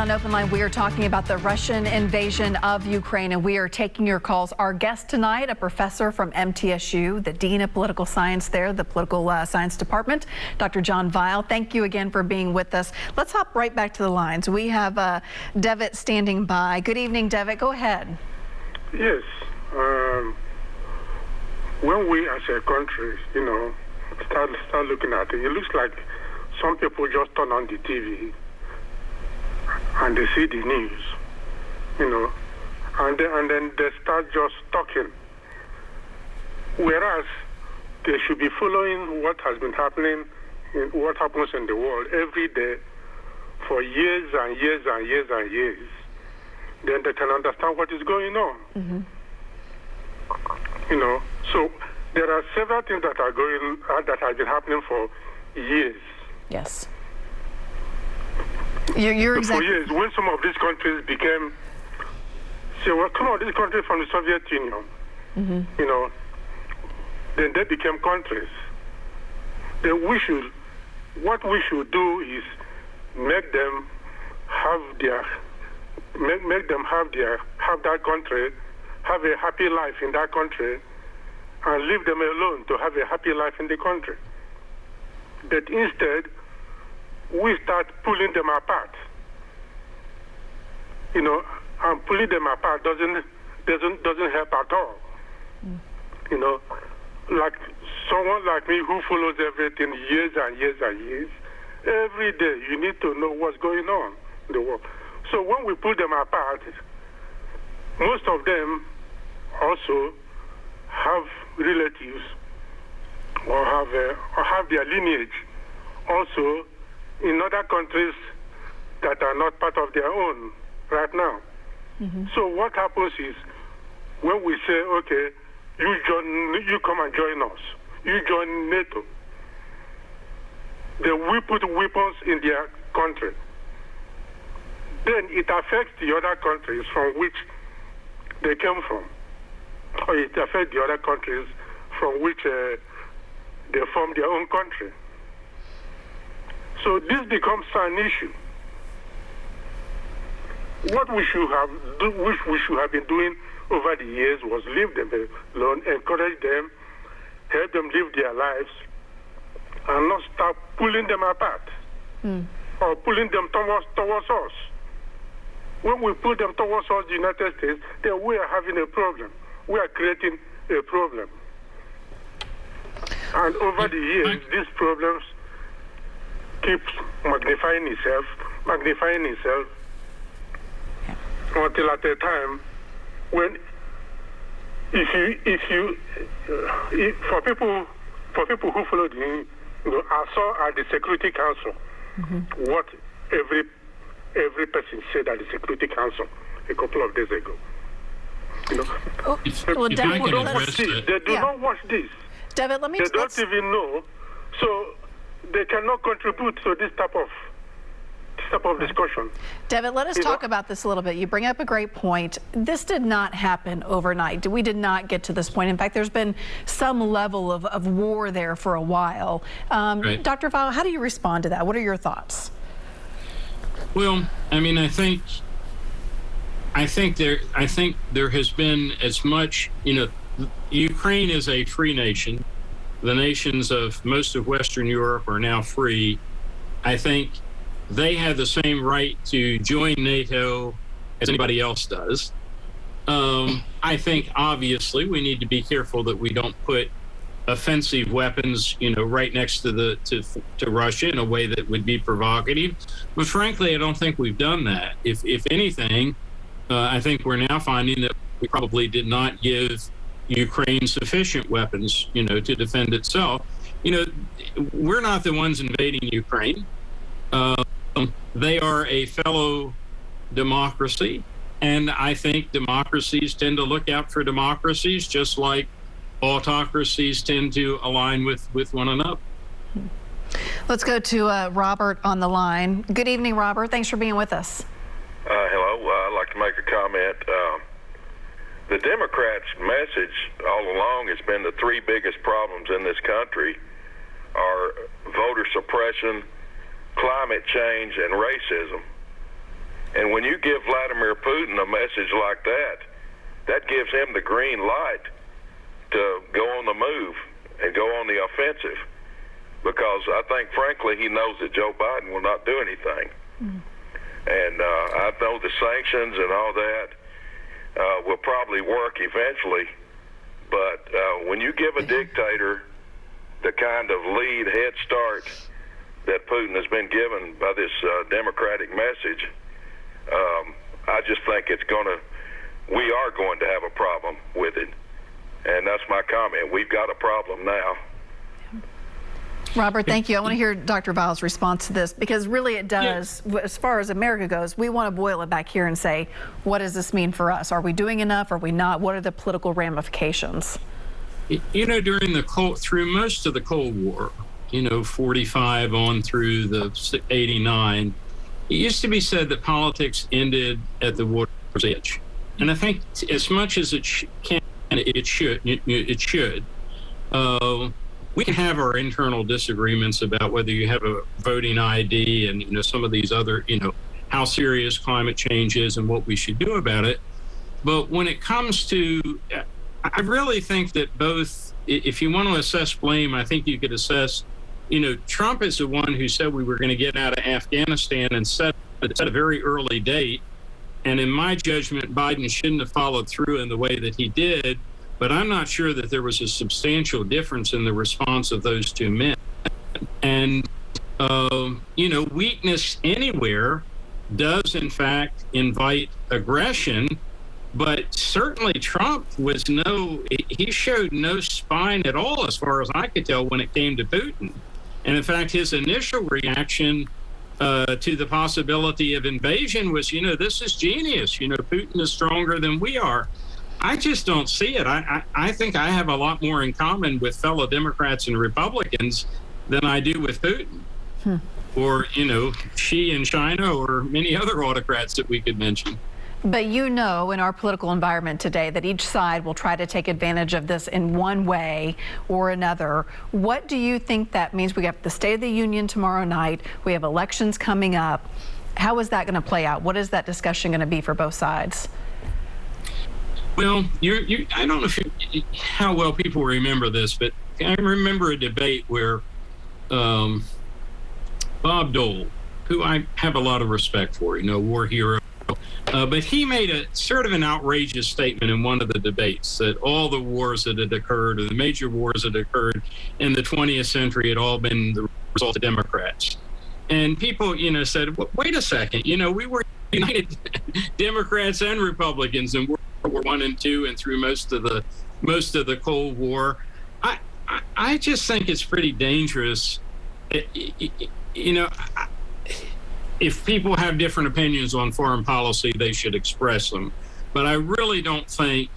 On OpenLine, we are talking about the Russian invasion of Ukraine, and we are taking your calls. Our guest tonight, a professor from MTSU, the Dean of Political Science there, the Political Science Department, Dr. John Vile. Thank you again for being with us. Let's hop right back to the lines. We have Devitt standing by. Good evening, Devitt. Go ahead. Yes. When we as a country, start looking at it, it looks like some people just turn on the TV and they see the news, and then they start just talking. Whereas they should be following what has been happening, what happens in the world every day for years and years and years and years. Then they can understand what is going on. Mm-hmm. So there are several things that are that have been happening for years. Yes. You're exactly. For years, when some of these countries became, some of these countries from the Soviet Union, mm-hmm. Then they became countries. Then what we should do is make them have that country, have a happy life in that country, and leave them alone to have a happy life in the country. But instead, we start pulling them apart. And pulling them apart doesn't help at all. Like someone like me who follows everything years and years and years, every day you need to know what's going on in the world. So when we pull them apart, most of them also have relatives or have their lineage also in other countries that are not part of their own right now. Mm-hmm. So what happens is when we say, okay, you come and join us, you join NATO, then we put weapons in their country. Then it affects the other countries from which they came from, or it affects the other countries from which they form their own country. So this becomes an issue. What we should have been doing over the years was leave them alone, encourage them, help them live their lives, and not start pulling them apart or pulling them towards us. When we pull them towards us, the United States, then we are having a problem. We are creating a problem. And over the years, these problems keep magnifying itself, until at a time when, for people who follow I saw at the Security Council what every person said at the Security Council a couple of days ago. Well, people don't watch this. They do not watch this. Devitt, they don't even know, so they cannot contribute to this type of discussion. Devitt, let us talk about this a little bit. You bring up a great point. This did not happen overnight. We did not get to this point. In fact, there's been some level of war there for a while. Right. Dr. Vile, how do you respond to that? What are your thoughts? Well, I mean, I think there has been as much, Ukraine is a free nation. The nations of most of Western Europe are now free. I think they have the same right to join NATO as anybody else does. I think obviously we need to be careful that we don't put offensive weapons, right next to to Russia in a way that would be provocative. But frankly, I don't think we've done that. If anything, I think we're now finding that we probably did not give Ukraine sufficient weapons, to defend itself. We're not the ones invading Ukraine. They are a fellow democracy, and I think democracies tend to look out for democracies, just like autocracies tend to align with one another. Let's go to Robert on the line. Good evening, Robert. Thanks for being with us. Hello. I'd like to make a comment. The Democrats' message all along has been the three biggest problems in this country are voter suppression, climate change, and racism. And when you give Vladimir Putin a message like that, that gives him the green light to go on the move and go on the offensive. Because I think, frankly, he knows that Joe Biden will not do anything. And I know the sanctions and all that will probably work eventually. But when you give a dictator the kind of lead head start that Putin has been given by this democratic message, I just think we are going to have a problem with it. And that's my comment. We've got a problem now. Robert, thank you. I want to hear Dr. Vile's response to this, because really it does, as far as America goes, we want to boil it back here and say, what does this mean for us? Are we doing enough? Are we not? What are the political ramifications? You know, through most of the Cold War, 45 on through the 89, it used to be said that politics ended at the water's edge. And I think as much as it should. We can have our internal disagreements about whether you have a voting ID and, some of these other, how serious climate change is and what we should do about it. But when it comes to, I really think that both, if you want to assess blame, I think you could assess, Trump is the one who said we were going to get out of Afghanistan and set a very early date. And in my judgment, Biden shouldn't have followed through in the way that he did. But I'm not sure that there was a substantial difference in the response of those two men. And, weakness anywhere does, in fact, invite aggression. But certainly Trump he showed no spine at all, as far as I could tell, when it came to Putin. And in fact, his initial reaction to the possibility of invasion was, this is genius. Putin is stronger than we are. I just don't see it. I think I have a lot more in common with fellow Democrats and Republicans than I do with Putin or, Xi in China or many other autocrats that we could mention. But in our political environment today that each side will try to take advantage of this in one way or another. What do you think that means? We have the State of the Union tomorrow night. We have elections coming up. How is that going to play out? What is that discussion going to be for both sides? Well, I don't know how well people remember this, but I remember a debate where Bob Dole, who I have a lot of respect for, war hero, but he made a sort of an outrageous statement in one of the debates that all the wars that had occurred, or the major wars that occurred in the 20th century, had all been the result of Democrats. And people, said, well, wait a second, we were united Democrats and Republicans in World War I and II and through most of the Cold War. I just think it's pretty dangerous. If people have different opinions on foreign policy, they should express them. But I really don't think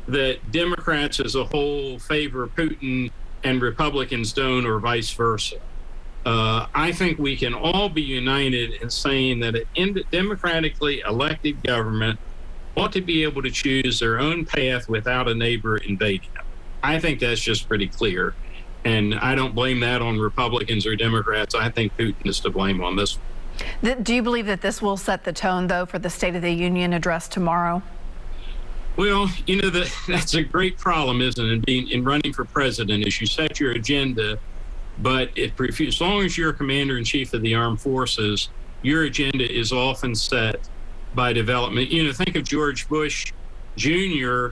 that Democrats as a whole favor Putin and Republicans don't, or vice versa. I think we can all be united in saying that a democratically elected government ought to be able to choose their own path without a neighbor invading them. I think that's just pretty clear. And I don't blame that on Republicans or Democrats. I think Putin is to blame on this. Do you believe that this will set the tone, though, for the State of the Union address tomorrow? Well, that's a great problem, isn't it, in running for president, is you set your agenda, but as long as you're commander-in-chief of the armed forces, your agenda is often set by development. Think of George Bush Jr.,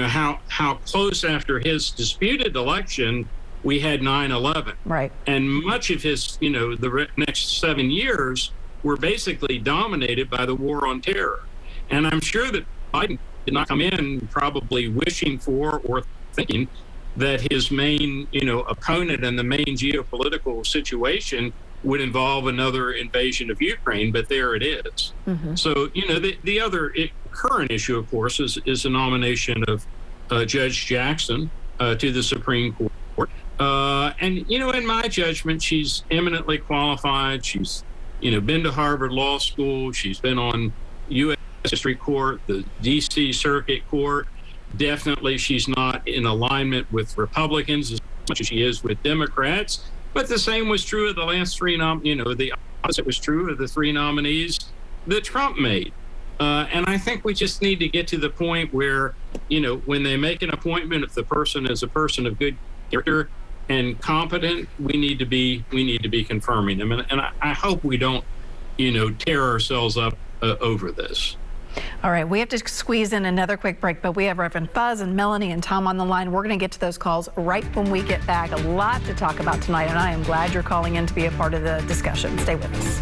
how close after his disputed election we had 9/11. Right. And much of his, the next 7 years were basically dominated by the war on terror. And I'm sure that Biden did not come in probably wishing for or thinking that his main, opponent and the main geopolitical situation would involve another invasion of Ukraine, but there it is. Mm-hmm. So, the other current issue, of course, is the nomination of Judge Jackson to the Supreme Court. And, in my judgment, she's eminently qualified. She's, been to Harvard Law School. She's been on U.S. District Court, the D.C. Circuit Court. Definitely she's not in alignment with Republicans as much as she is with Democrats. But the same was true of the last three the opposite was true of the three nominees that Trump made. And I think we just need to get to the point where, when they make an appointment, if the person is a person of good character and competent, we need to be confirming them. And I hope we don't, tear ourselves up over this. All right, we have to squeeze in another quick break, but we have Reverend Fuzz and Melanie and Tom on the line. We're going to get to those calls right when we get back. A lot to talk about tonight, and I am glad you're calling in to be a part of the discussion. Stay with us.